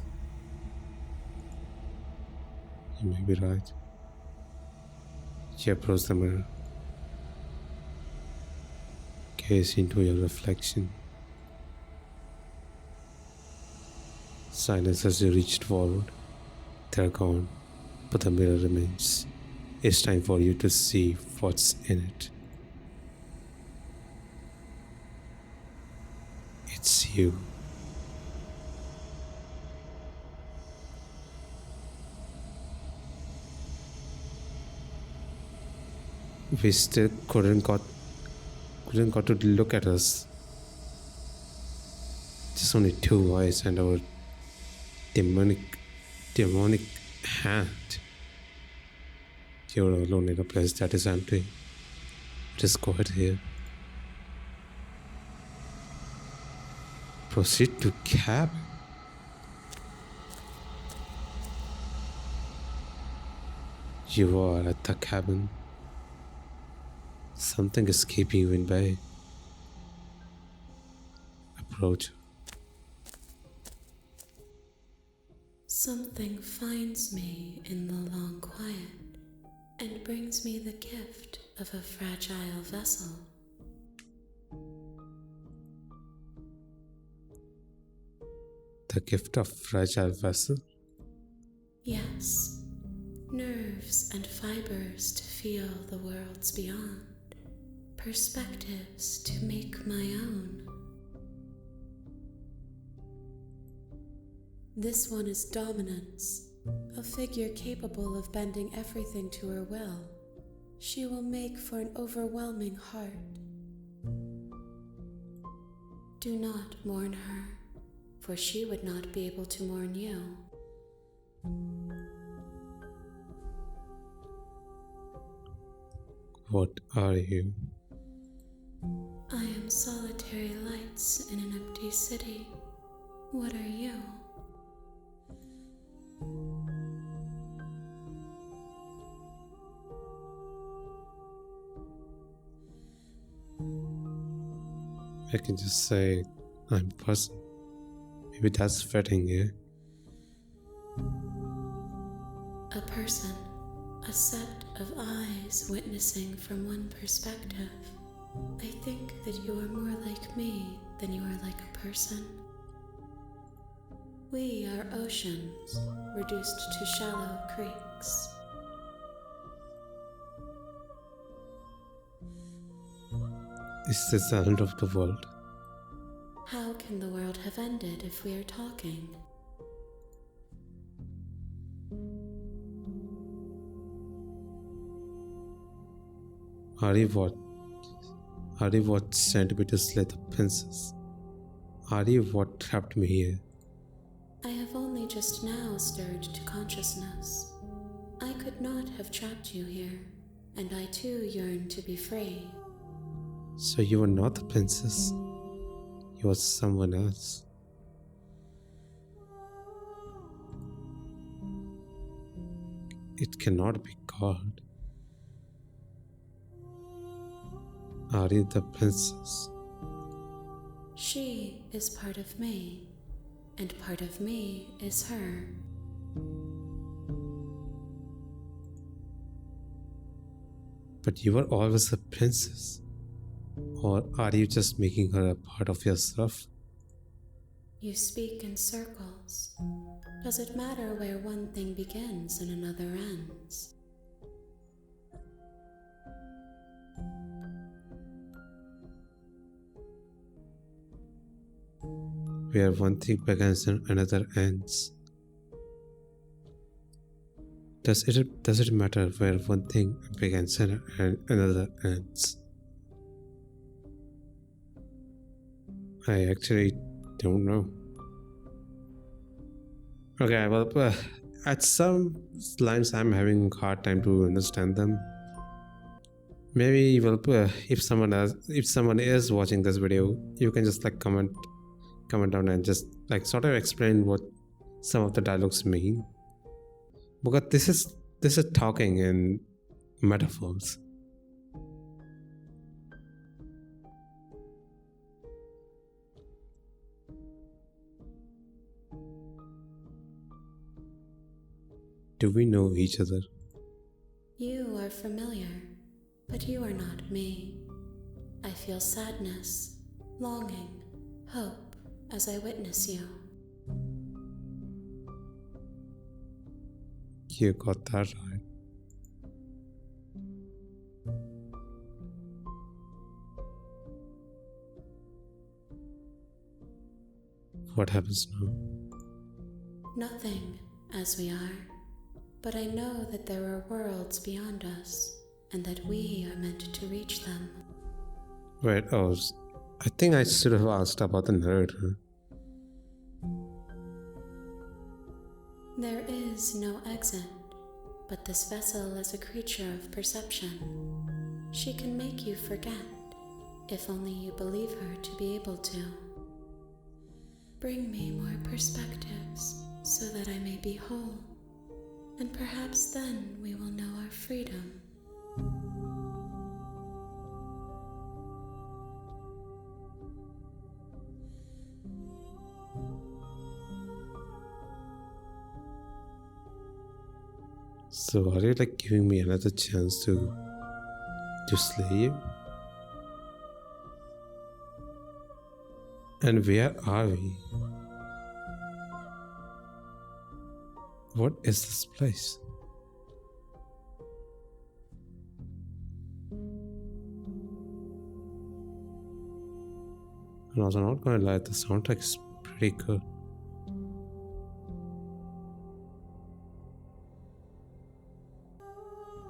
You may be right. You approach the mirror. Gaze into your reflection. Silence as you reached forward. They're gone, but the mirror remains. It's time for you to see what's in it. It's you. We still couldn't got to look at us. Just only two eyes and our demonic hand. You're alone in a place that is empty. It is quiet here. Proceed to cabin. You are at the cabin. Something is keeping you in bay. Approach. Something finds me in the long quiet and brings me the gift of a fragile vessel. The gift of fragile vessel? Yes, nerves and fibers to feel the worlds beyond, perspectives to make my own. This one is dominance, a figure capable of bending everything to her will. She will make for an overwhelming heart. Do not mourn her, for she would not be able to mourn you. What are you? I am am solitary lights in an empty city. What are you? I can just say I'm a person. Maybe that's fitting, yeah? A person, a set of eyes witnessing from one perspective. I think that you are more like me than you are like a person. We are oceans, reduced to shallow creeks. Is this the end of the world? How can the world have ended if we are talking? Are you what sent me to slay the princess? Are you what trapped me here? I have only just now stirred to consciousness. I could not have trapped you here, and I too yearn to be free. So you were not the princess. You were someone else. It cannot be God. Are you the princess? She is part of me, and part of me is her. But you were always a princess. Or are you just making her a part of yourself? You speak in circles. Does it matter where one thing begins and another ends? Where one thing begins and another ends. Does it matter where one thing begins and another ends? I actually don't know. Okay, well, at some lines I'm having a hard time to understand them. Maybe, well, if someone is watching this video, you can just like comment down and just like sort of explain what some of the dialogues mean. Because this is talking in metaphors. Do we know each other? You are familiar, but you are not me. I feel sadness, longing, hope as I witness you. You got that right. What happens now? Nothing, as we are. But I know that there are worlds beyond us, and that we are meant to reach them. Wait, I think I should have asked about the narrator. There is no exit, but this vessel is a creature of perception. She can make you forget, if only you believe her to be able to. Bring me more perspectives, so that I may be whole. And perhaps then we will know our freedom. So are you like giving me another chance to slay you? And where are we? What is this place? And also, not gonna lie, the soundtrack is pretty good.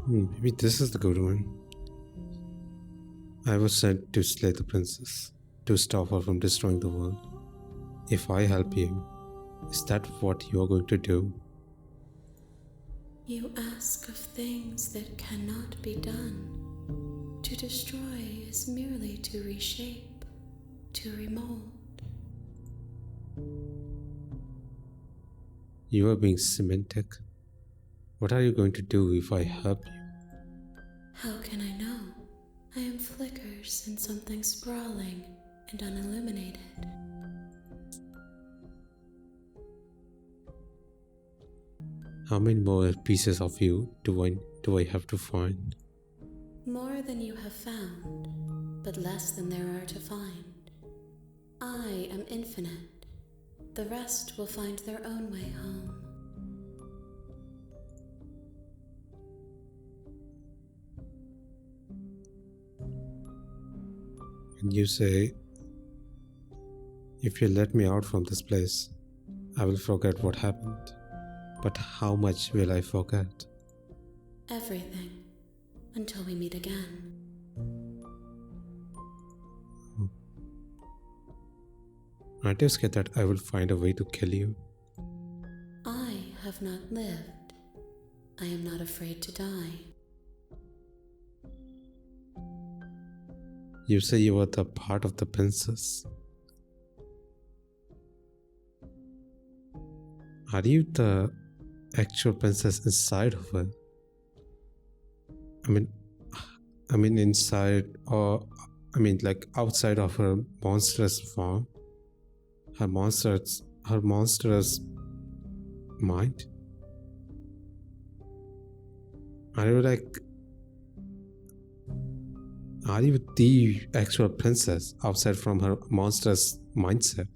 Maybe this is the good one. I was sent to slay the princess, to stop her from destroying the world. If I help you, is that what you are going to do? You ask of things that cannot be done. To destroy is merely to reshape. to remold. You are being semantic. What are you going to do if I help you? How can I know? I am flickers in something sprawling and unilluminated. How many more pieces of you do I have to find? More than you have found, but less than there are to find. I am infinite. The rest will find their own way home. And you say, if you let me out from this place, I will forget what happened. But how much will I forget? Everything, until we meet again. Aren't you scared that I will find a way to kill you? I have not lived. I am not afraid to die. You say you are the part of the princess. Are you the actual princess inside of her? I mean inside, or like outside of her monstrous form? Her monstrous mind? Are you the actual princess outside from her monstrous mindset?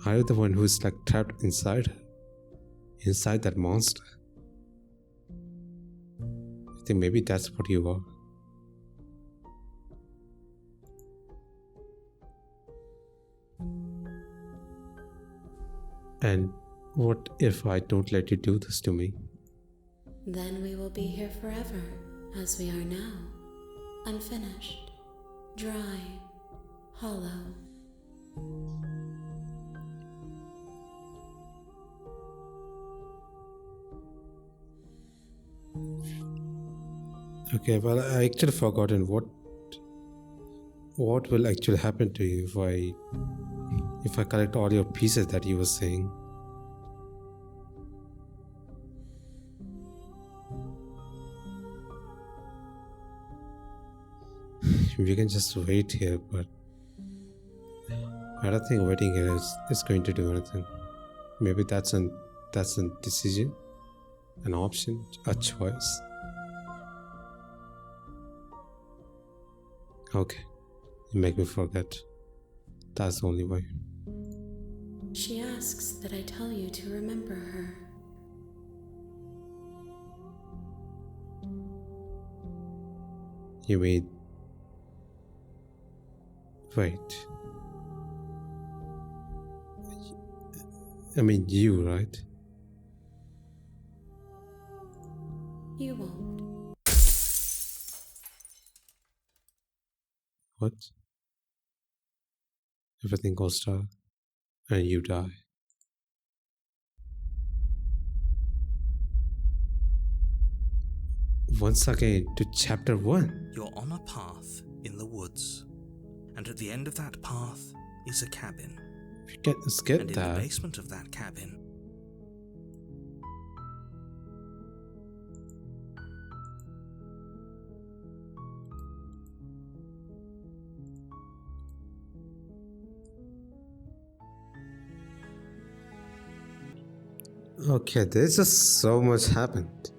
Are you the one who's like trapped inside her? Inside that monster? I think maybe that's what you are. And what if I don't let you do this to me? Then we will be here forever, as we are now. Unfinished, dry, hollow. Okay, well, I actually forgotten what will actually happen to you if I collect all your pieces that you were saying. We can just wait here, but I don't think waiting here is going to do anything. Maybe that's a decision, an option, a choice. Okay, you make me forget. That's the only way. She asks that I tell you to remember her. You mean... Wait. I mean you, right? You won't. What? Everything goes dark and you die. Once again to chapter 1. You're on a path in the woods, and at the end of that path is a cabin. You can skip And in that. the basement of that cabin, Okay, there's just so much happened.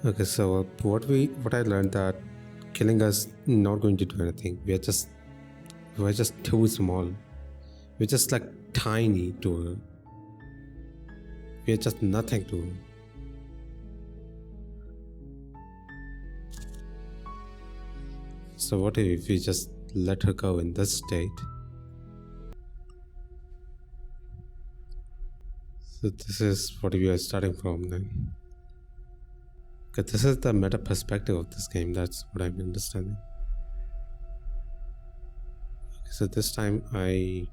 Okay, so what I learned that killing us not going to do anything. We're just too small. We're just like tiny to her. We're just nothing to her. So what if we just let her go in this state? So this is what we are starting from then. Okay, this is the meta perspective of this game. That's what I'm understanding. Okay, so this time I'm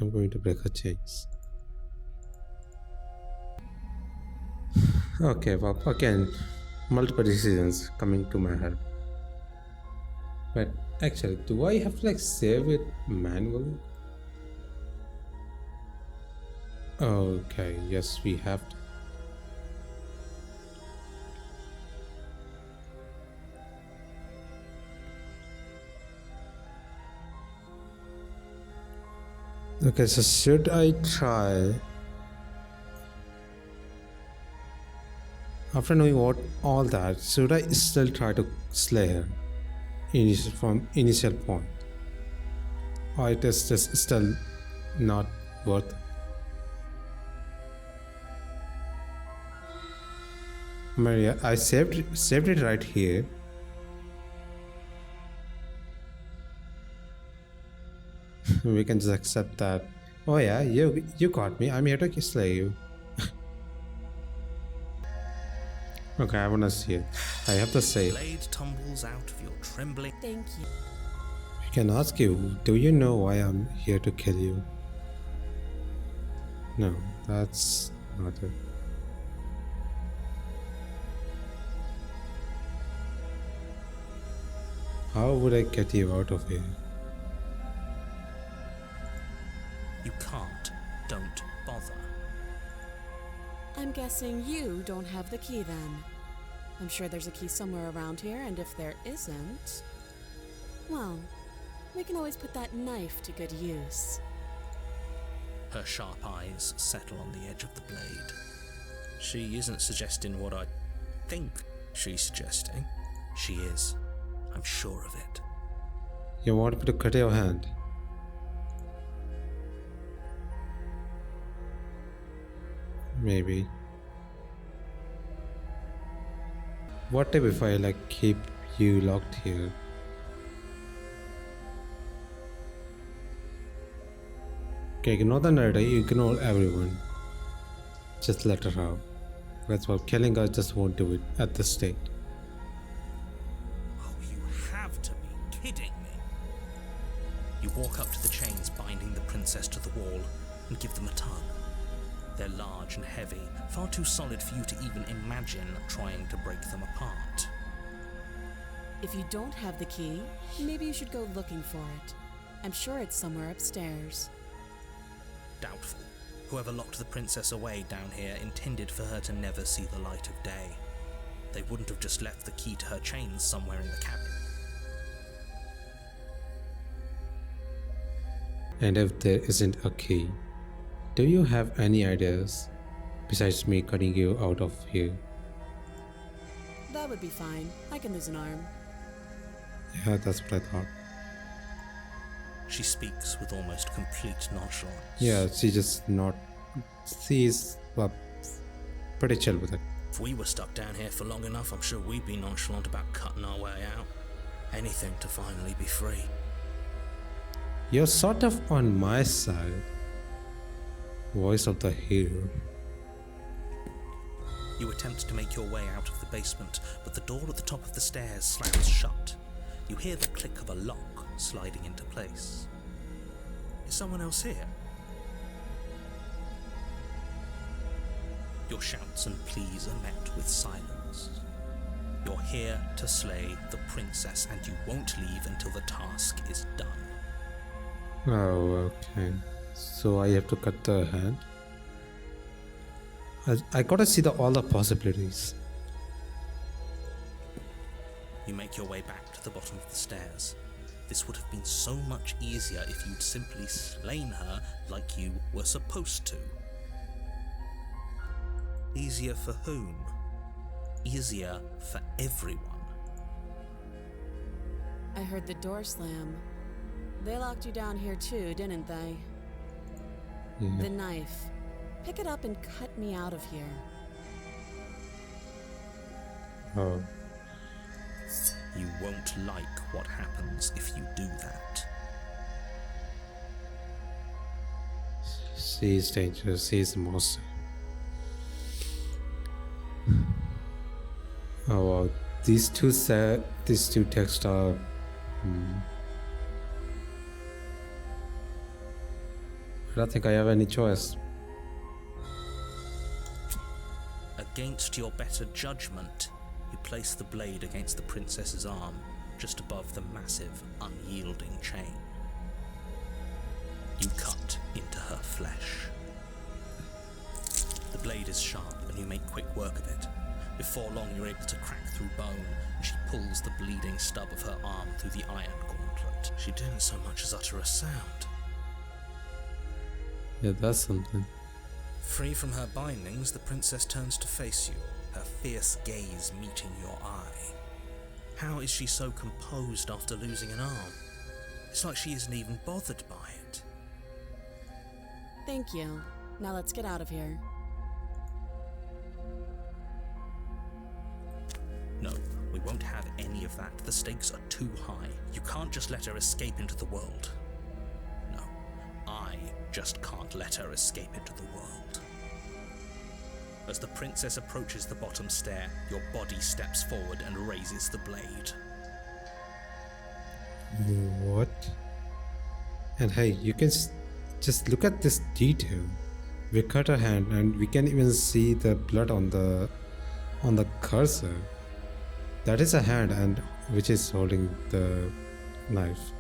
going to break her chains. Okay, well again, multiple decisions coming to my head. But actually, do I have to like save it manually? Okay, yes, we have to. Okay, so should I try? After knowing what all that, should I still try to slay her from initial point? Or it is just still not worth it? Maria, I saved it right here. We can just accept that. Oh yeah, you got me. I'm here to slay you. Okay, I wanna see it. I have to say. Blade tumbles out of your trembling. Thank you. I can ask you, do you know why I'm here to kill you? No, that's not it. How would I get you out of here? You can't. Don't bother. I'm guessing you don't have the key then. I'm sure there's a key somewhere around here, and if there isn't, well, we can always put that knife to good use. Her sharp eyes settle on the edge of the blade. She isn't suggesting what I think she's suggesting. She is. I'm sure of it. You want me to cut your hand? Maybe. What if I like keep you locked here? Okay, ignore the narrator, ignore everyone. Just let her out. That's what killing her just won't do it at this state. Oh, you have to be kidding me. You walk up to the chains binding the princess to the wall and give them a tug. They're large and heavy, far too solid for you to even imagine trying to break them apart. If you don't have the key, maybe you should go looking for it. I'm sure it's somewhere upstairs. Doubtful. Whoever locked the princess away down here intended for her to never see the light of day. They wouldn't have just left the key to her chains somewhere in the cabin. And if there isn't a key, do you have any ideas besides me cutting you out of here? That would be fine. I can lose an arm. Yeah, that's what I thought. She speaks with almost complete nonchalance. Yeah, she's pretty chill with it. If we were stuck down here for long enough, I'm sure we'd be nonchalant about cutting our way out. Anything to finally be free. You're sort of on my side. Voice of the hero. You attempt to make your way out of the basement, but the door at the top of the stairs slams shut. You hear the click of a lock sliding into place. Is someone else here? Your shouts and pleas are met with silence. You're here to slay the princess, and you won't leave until the task is done. Oh, okay. So I have to cut the hand. I gotta see all the possibilities. You make your way back to the bottom of the stairs. This would have been so much easier if you'd simply slain her like you were supposed to. Easier for whom? Easier for everyone. I heard the door slam. They locked you down here too, didn't they? Yeah. The knife. Pick it up and cut me out of here. Oh. You won't like what happens if you do that. She's dangerous. She's a monster. Oh wow. These two texts are. I don't think I have any choice. Against your better judgment, You place the blade against the princess's arm, just above the massive, unyielding chain. You cut into her flesh. The blade is sharp, and you make quick work of it. Before long, you're able to crack through bone, and she pulls the bleeding stub of her arm through the iron gauntlet. She didn't so much as utter a sound. Yeah, that's something. Free from her bindings, the princess turns to face you, her fierce gaze meeting your eye. How is she so composed after losing an arm? It's like she isn't even bothered by it. Thank you. Now let's get out of here. No, we won't have any of that. The stakes are too high. You can't just let her escape into the world. No, I just can't let her escape into the world. As the princess approaches the bottom stair, your body steps forward and raises the blade. What? And hey, you can just look at this detail. We cut her hand and we can even see the blood on the cursor. That is a hand and which is holding the knife.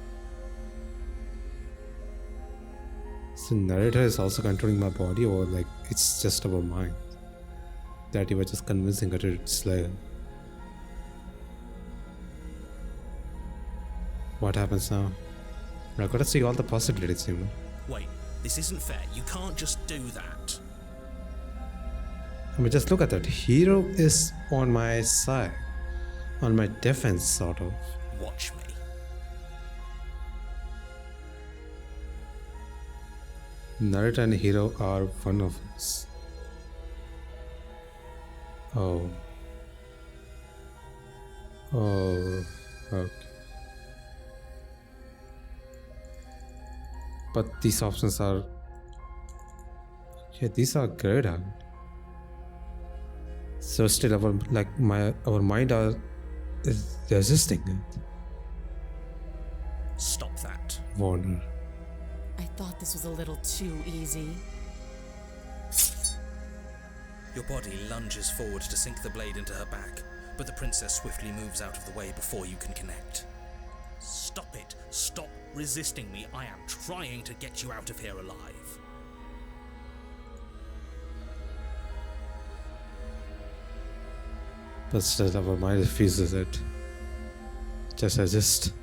So narrator is also controlling my body, or like it's just our mind that you were just convincing her to slay her. What happens now? I gotta see all the possibilities, you know. Wait, this isn't fair. You can't just do that. I mean, just look at that. Hero is on my side, on my defense, sort of. Watch me. Naruto and Hero are one of us. Oh. Oh, okay. But these options are... Yeah, these are great. Huh? So still our mind is resisting it. Stop that. Warner. I thought this was a little too easy. Your body lunges forward to sink the blade into her back, but the princess swiftly moves out of the way before you can connect. Stop it! Stop resisting me! I am trying to get you out of here alive. But still our mind refuses it. Just resist.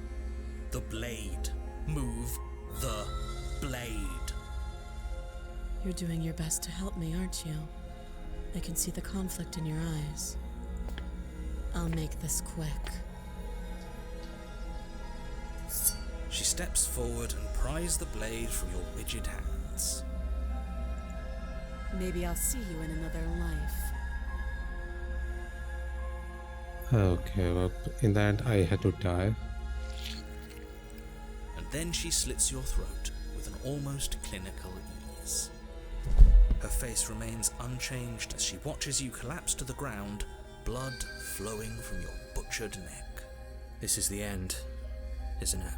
The blade. Move the blade. You're doing your best to help me, aren't you? I can see the conflict in your eyes. I'll make this quick. She steps forward and pries the blade from your rigid hands. Maybe I'll see you in another life. Okay, well, in the end I had to die. And then she slits your throat with an almost clinical ease. Her face remains unchanged as she watches you collapse to the ground, blood flowing from your butchered neck. This is the end, isn't it?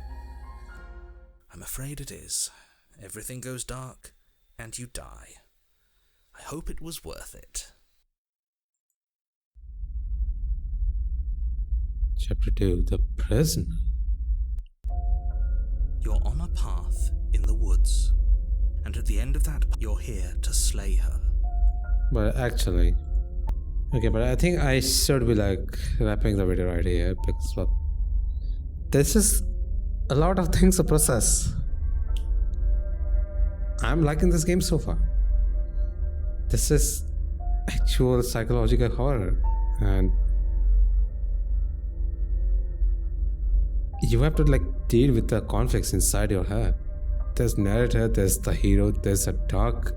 I'm afraid it is. Everything goes dark, and you die. I hope it was worth it. Chapter 2, The Prisoner. You're on a path in the woods, and at the end of that, you're here to slay her. But actually... Okay, but I think I should be like wrapping the video right here because well, this is a lot of things to process. I'm liking this game so far. This is actual psychological horror, and you have to like deal with the conflicts inside your head. There's narrator, there's the hero, there's a dark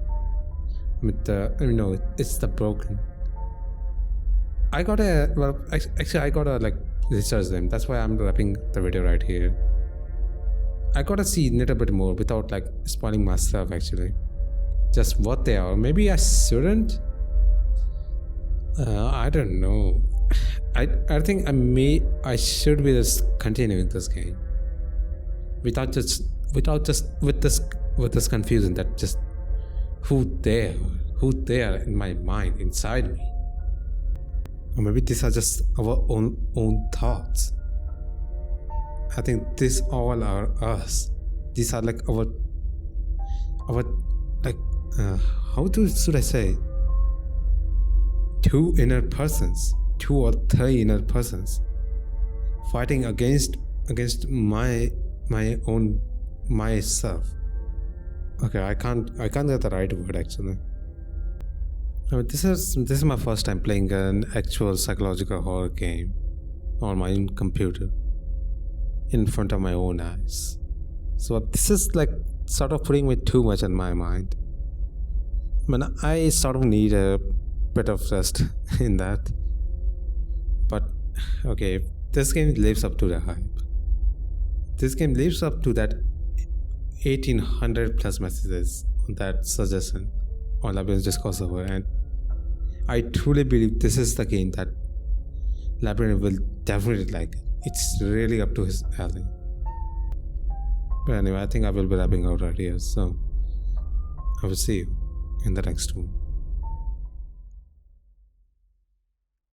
with the it's the broken. I gotta like research them. That's why I'm wrapping the video right here. I gotta see a little bit more without like spoiling myself actually. Just what they are. Maybe I shouldn't. I don't know. I think I should be just continuing this game without just with this confusion that just who they are in my mind inside me. Or maybe these are just our own thoughts. I think these all are us. These are like our like should I say, two inner persons, 2 or 3 inner persons fighting against my own myself. Okay, I can't get the right word actually. I mean, this is my first time playing an actual psychological horror game on my own computer in front of my own eyes. So this is like sort of putting me too much in my mind. I mean, I sort of need a bit of rest in that. But okay, this game lives up to the hype. This game lives up to that 1800 plus messages on that suggestion on Labyrinth Discourse server, and I truly believe this is the game that Labyrinth will definitely like. It's really up to his alley. But anyway, I think I will be wrapping out right here, so I will see you in the next one.